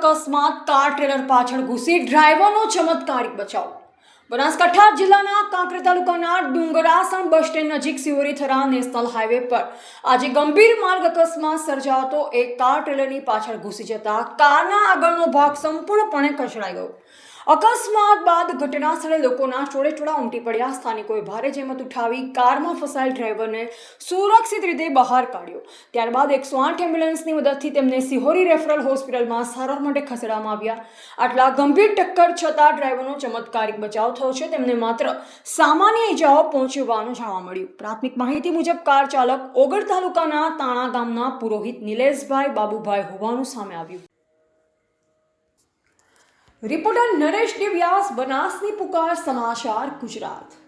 અકસ્માત, car trailer પાછળ ઘૂસી ડ્રાઈવરનો ચમત્કારિક બચાવ। બનાસકાંઠા જિલ્લાના કાંકરેજ તાલુકાના ડુંગરાસણ બસ સ્ટેન્ડ નજીક સિહોરી-થરા નેશનલ હાઈવે પર આજે ગંભીર માર્ગ અકસ્માત સર્જાતો એક કાર ટ્રેલરની પાછળ ઘૂસી જતા કારના આગળનો ભાગ સંપૂર્ણપણે કચડાઈ ગયો। અકસ્માત બાદ ઘટના સ્થળે લોકોના ટોળેટોળા ઉમટી પડ્યા। સ્થાનિકોએ ભારે જહેમત ઉઠાવી કારમાં ફસાયેલ ડ્રાઈવરને સુરક્ષિત રીતે બહાર કાઢ્યો। ત્યારબાદ 108 એમ્બ્યુલન્સની મદદથી તેમને સિહોરી રેફરલ હોસ્પિટલમાં સારવાર માટે ખસેડવામાં આવ્યા। આટલા ગંભીર ટક્કર છતાં ડ્રાઈવરનો ચમત્કારિક બચાવ થયો છે। તેમને માત્ર સામાન્ય ઈજાઓ પહોંચી હોવાનું જાણવા મળ્યું। પ્રાથમિક માહિતી મુજબ કાર ચાલક ઓગળ તાલુકાના તાણા ગામના પુરોહિત નિલેશભાઈ બાબુભાઈ હોવાનું સામે આવ્યું। રિપોર્ટર નરેશ ડી વ્યાસ, બનાસની પુકાર, સમાચાર ગુજરાત।